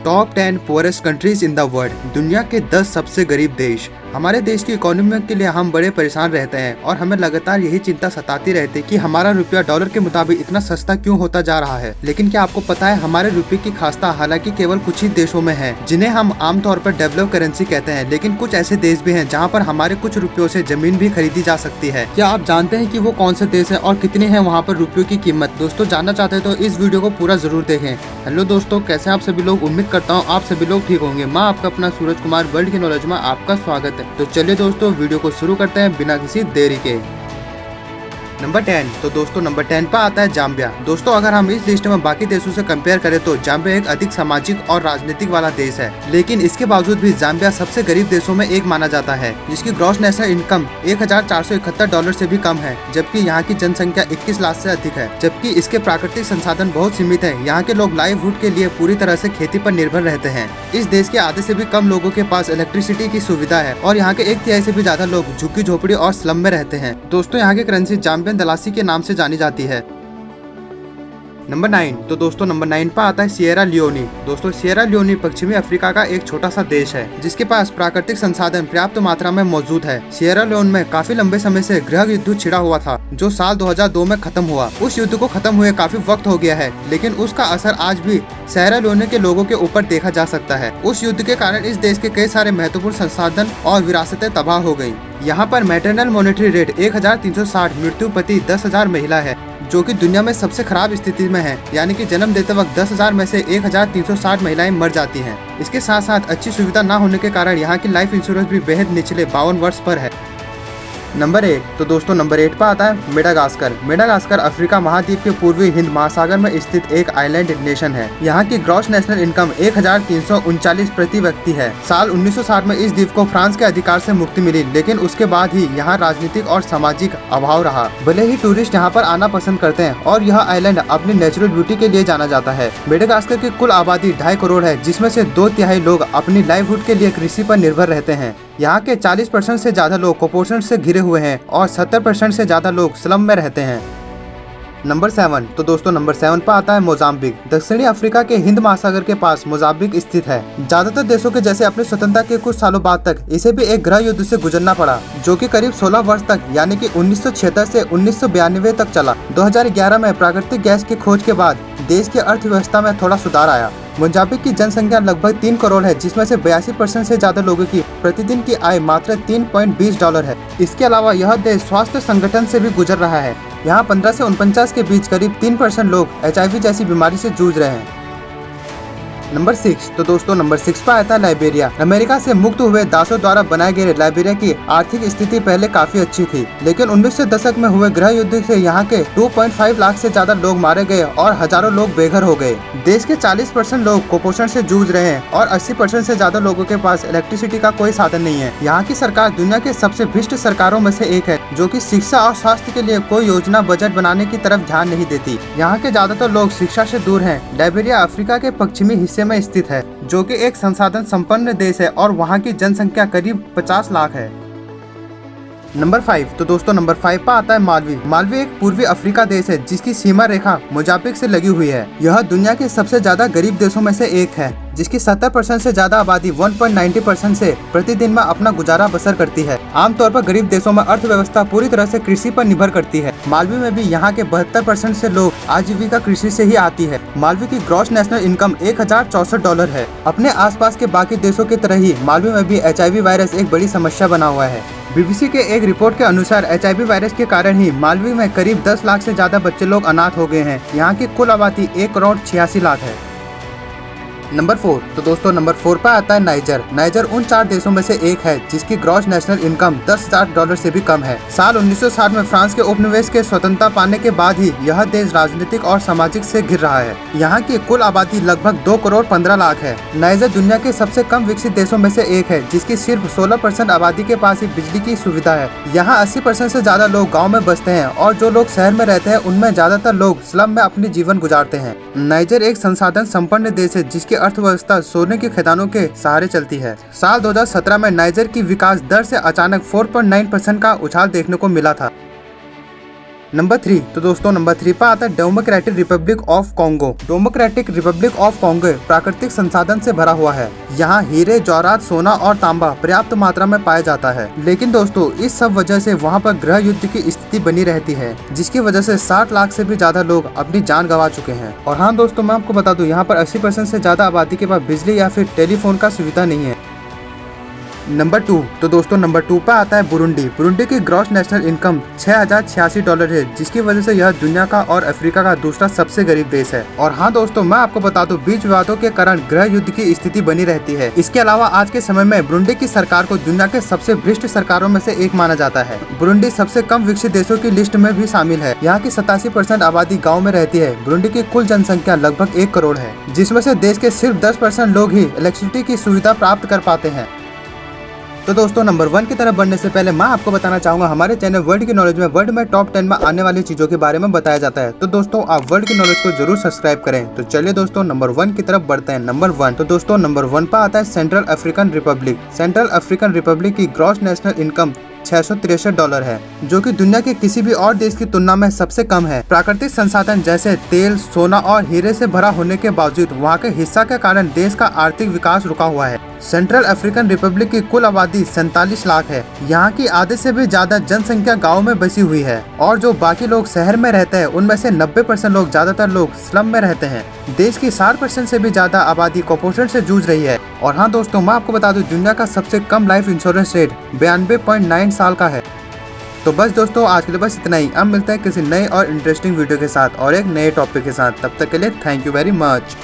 Top 10 poorest countries in the world, दुनिया के 10 सबसे गरीब देश। हमारे देश की इकोनॉमी के लिए हम बड़े परेशान रहते हैं और हमें लगातार यही चिंता सताती रहती है कि हमारा रुपया डॉलर के मुताबिक इतना सस्ता क्यों होता जा रहा है। लेकिन क्या आपको पता है हमारे रुपये की खास्ता हालांकि केवल कुछ ही देशों में है, जिन्हें हम आमतौर पर डेवलप करेंसी कहते हैं, लेकिन कुछ ऐसे देश भी हैं जहाँ पर हमारे कुछ रुपयों से जमीन भी खरीदी जा सकती है। क्या आप जानते हैं कि वो कौन से देश है और कितनी है वहाँ पर रुपयों की कीमत? दोस्तों जानना चाहते हैं तो इस वीडियो को पूरा जरूर देखें। हेलो दोस्तों, कैसे आप सभी लोग? उम्मीद करता हूँ आप सभी लोग ठीक होंगे। मैं आपका अपना सूरज कुमार वर्ल्ड की नॉलेज में आपका स्वागत है। तो चलिए दोस्तों वीडियो को शुरू करते हैं बिना किसी देरी के। नंबर 10। तो दोस्तों नंबर 10 पर आता है जाम्बिया। दोस्तों अगर हम इस लिस्ट में बाकी देशों से कंपेयर करें तो जाम्बिया एक अधिक सामाजिक और राजनीतिक वाला देश है, लेकिन इसके बावजूद भी जाम्बिया सबसे गरीब देशों में एक माना जाता है, जिसकी ग्रॉस नेशनल इनकम $1471 से भी कम है, जबकि यहाँ की जनसंख्या 21 लाख से अधिक है। जबकि इसके प्राकृतिक संसाधन बहुत सीमित है। यहाँ के लोग लाइवहुड के लिए पूरी तरह से खेती पर निर्भर रहते हैं। इस देश के आधे से भी कम लोगों के पास इलेक्ट्रिसिटी की सुविधा है और यहाँ के 1/3 से भी ज्यादा लोग झुग्गी झोपड़ी और स्लम में रहते हैं। दोस्तों यहाँ की करेंसी जाम्बियन दलासी के नाम से जानी जाती है। नंबर 9। तो दोस्तों नंबर 9 पर आता है सिएरा लियोनी। दोस्तों सिएरा लियोनी पश्चिमी अफ्रीका का एक छोटा सा देश है, जिसके पास प्राकृतिक संसाधन पर्याप्त मात्रा में मौजूद है। सिएरा लियोन में काफी लंबे समय से गृह युद्ध छिड़ा हुआ था, जो साल 2002 में खत्म हुआ। उस युद्ध को खत्म हुए काफी वक्त हो गया है, लेकिन उसका असर आज भी सिएरा लियोनी के लोगों के ऊपर देखा जा सकता है। उस युद्ध के कारण इस देश के कई सारे महत्वपूर्ण संसाधन और विरासतें तबाह हो गयी। यहाँ पर मैटरनल मॉनिटरी रेट 1360, मृत्यु प्रति 10,000 महिला है, जो कि दुनिया में सबसे खराब स्थिति में है। यानी कि जन्म देते वक्त 10,000 में से 1360 महिलाएं मर जाती हैं। इसके साथ साथ अच्छी सुविधा न होने के कारण यहाँ की लाइफ इंश्योरेंस भी बेहद निचले 52 वर्ष पर है। नंबर 8। तो दोस्तों नंबर 8 पर आता है मेडागास्कर। मेडागास्कर अफ्रीका महाद्वीप के पूर्वी हिंद महासागर में स्थित एक आइलैंड नेशन है। यहाँ की ग्रॉस नेशनल इनकम 1339 प्रति व्यक्ति है। साल 1960 में इस द्वीप को फ्रांस के अधिकार से मुक्ति मिली, लेकिन उसके बाद ही यहाँ राजनीतिक और सामाजिक अभाव रहा। भले ही टूरिस्ट यहाँ पर आना पसंद करते हैं और यह आइलैंड अपनी नेचुरल ब्यूटी के लिए जाना जाता है। मेडागास्कर की कुल आबादी 2.5 करोड़ है, जिसमें से 2/3 लोग अपनी लाइवहुड के लिए कृषि पर निर्भर रहते हैं। यहाँ के 40% से ज्यादा लोग कुपोषण से घिरे हुए हैं और 70% से ज्यादा लोग स्लम में रहते हैं। नंबर 7। तो दोस्तों नंबर 7 पर आता है मोजाम्बिक। दक्षिणी अफ्रीका के हिंद महासागर के पास मोजाम्बिक स्थित है। ज्यादातर देशों के जैसे अपनी स्वतंत्रता के कुछ सालों बाद तक इसे भी एक गृह युद्ध से गुजरना पड़ा, जो कि करीब 16 वर्ष तक यानी कि 1976 से 1992 तक चला। 2011 में प्राकृतिक गैस की खोज के बाद देश की अर्थव्यवस्था में थोड़ा सुधार आया। मोजाम्बिक की जनसंख्या लगभग 3 करोड़ है, जिसमें से 82% से ज्यादा लोगों की प्रतिदिन की आय मात्र $3.20 है। इसके अलावा यह देश स्वास्थ्य संगठन से भी गुजर रहा है। यहाँ 15 से 49 के बीच करीब 3% लोग HIV जैसी बीमारी से जूझ रहे हैं। नंबर 6। तो दोस्तों नंबर 6 पर आता है लाइबेरिया। अमेरिका से मुक्त हुए दासों द्वारा बनाए गए लाइबेरिया की आर्थिक स्थिति पहले काफी अच्छी थी, लेकिन 1900 दशक में हुए गृह युद्ध से यहाँ के 2.5 लाख से ज्यादा लोग मारे गए और हजारों लोग बेघर हो गए। देश के 40% लोग कुपोषण से जूझ रहे हैं और 80% से ज्यादा लोगों के पास इलेक्ट्रिसिटी का कोई साधन नहीं है। यहाँ की सरकार दुनिया के सबसे भ्रष्ट सरकारों में से एक है, जो कि शिक्षा और स्वास्थ्य के लिए कोई योजना बजट बनाने की तरफ ध्यान नहीं देती। यहाँ के ज्यादातर लोग शिक्षा से दूर हैं। लाइबेरिया अफ्रीका के पश्चिमी हिस्से में स्थित है, जो कि एक संसाधन संपन्न देश है और वहाँ की जनसंख्या करीब 50 लाख है। नंबर 5। तो दोस्तों नंबर 5 पर आता है मालवी। मालवी एक पूर्वी अफ्रीका देश है, जिसकी सीमा रेखा मोजाम्बिक से लगी हुई है। यह दुनिया के सबसे ज्यादा गरीब देशों में से एक है, जिसकी 70% से ज्यादा आबादी 1.90% से प्रतिदिन में अपना गुजारा बसर करती है। आमतौर पर गरीब देशों में अर्थव्यवस्था पूरी तरह से कृषि पर निर्भर करती है। मालवी में भी यहाँ के 72% से लोग आजीविका कृषि से ही आती है। मालवी की ग्रॉस नेशनल इनकम $1064 है। अपने आसपास के बाकी देशों की तरह ही मालवी में भी HIV वायरस एक बड़ी समस्या बना हुआ है। BBC के एक रिपोर्ट के अनुसार HIV वायरस के कारण ही मालवी में करीब 10 लाख से ज्यादा बच्चे लोग अनाथ हो गए हैं। यहाँ की कुल आबादी 1,86,00,000 है। नंबर 4। तो दोस्तों नंबर 4 पर आता है नाइजर। नाइजर उन 4 देशों में से एक है जिसकी ग्रॉस नेशनल इनकम $10,000 से भी कम है। साल 1960 में फ्रांस के उपनिवेश के स्वतंत्रता पाने के बाद ही यह देश राजनीतिक और सामाजिक से घिर रहा है। यहाँ की कुल आबादी लगभग 2,15,00,000 है। नाइजर दुनिया के सबसे कम विकसित देशों में से एक है, जिसकी सिर्फ 16% आबादी के पास ही बिजली की सुविधा है। यहाँ 80% से ज्यादा लोग गाँव में बसते हैं और जो लोग शहर में रहते हैं उनमें ज्यादातर लोग स्लम में अपनी जीवन गुजारते हैं। नाइजर एक संसाधन संपन्न देश है, जिसकी अर्थव्यवस्था सोने की खदानों के सहारे चलती है। साल 2017 में नाइजर की विकास दर से अचानक 4.9% का उछाल देखने को मिला था। नंबर 3, तो दोस्तों नंबर 3 पर आता है democratic Republic of Congo. Democratic Republic of Congo प्राकृतिक संसाधन से भरा हुआ है। यहाँ हीरे, जवाहरात, सोना और तांबा पर्याप्त मात्रा में पाया जाता है। लेकिन दोस्तों इस सब वजह से वहाँ पर गृह युद्ध की स्थिति बनी रहती है, जिसकी वजह से 60 लाख से भी ज्यादा लोग अपनी जान गंवा चुके हैं। और हाँ दोस्तों, मैं आपको बता दूं, यहाँ पर 80% से ज्यादा आबादी के पास बिजली या फिर टेलीफोन का सुविधा नहीं है। नंबर 2, तो दोस्तों नंबर 2 पर आता है बुरुंडी। बुरुंडी की ग्रॉस नेशनल इनकम $6086 है, जिसकी वजह से यह दुनिया का और अफ्रीका का दूसरा सबसे गरीब देश है। और हाँ दोस्तों, मैं आपको बता दूं, बीच विवादों के कारण गृह युद्ध की स्थिति बनी रहती है। इसके अलावा आज के समय में बुरुंडी की सरकार को दुनिया के सबसे भ्रष्ट सरकारों में से एक माना जाता है। बुरुंडी सबसे कम विकसित देशों की लिस्ट में भी शामिल है। यहाँ की 87% आबादी गाँव में रहती है। बुरुंडी की कुल जनसंख्या लगभग 1 करोड़ है, जिसमें से देश के सिर्फ 10% लोग ही इलेक्ट्रिसिटी की सुविधा प्राप्त कर पाते हैं। तो दोस्तों नंबर 1 की तरफ बढ़ने से पहले मैं आपको बताना चाहूंगा, हमारे चैनल वर्ल्ड की नॉलेज में वर्ल्ड में टॉप 10 में आने वाली चीजों के बारे में बताया जाता है। तो दोस्तों आप वर्ल्ड की नॉलेज को जरूर सब्सक्राइब करें। तो चलिए दोस्तों नंबर 1 की तरफ बढ़ते हैं। नंबर 1, तो दोस्तों नंबर 1 पर आता है central African Republic. Central African Republic की ग्रॉस नेशनल इनकम $663 है, जो कि दुनिया के किसी भी और देश की तुलना में सबसे कम है। प्राकृतिक संसाधन जैसे तेल, सोना और हीरे से भरा होने के बावजूद वहाँ के हिस्सा के कारण देश का आर्थिक विकास रुका हुआ है। सेंट्रल अफ्रीकन रिपब्लिक की कुल आबादी 47 लाख है। यहाँ की आधे से भी ज्यादा जनसंख्या गाँव में बसी हुई है, और जो बाकी लोग शहर में रहते हैं उनमें से 90% लोग, ज्यादातर लोग स्लम में रहते हैं। देश की 60% से भी ज्यादा आबादी कुपोषण से जूझ रही है। और हाँ दोस्तों, मैं आपको बता दूं, दुनिया का सबसे कम लाइफ इंश्योरेंस रेट 92.9 साल का है। तो बस दोस्तों आज के लिए बस इतना ही। अब मिलते हैं किसी नए और इंटरेस्टिंग वीडियो के साथ और एक नए टॉपिक के साथ। तब तक के लिए थैंक यू वेरी मच।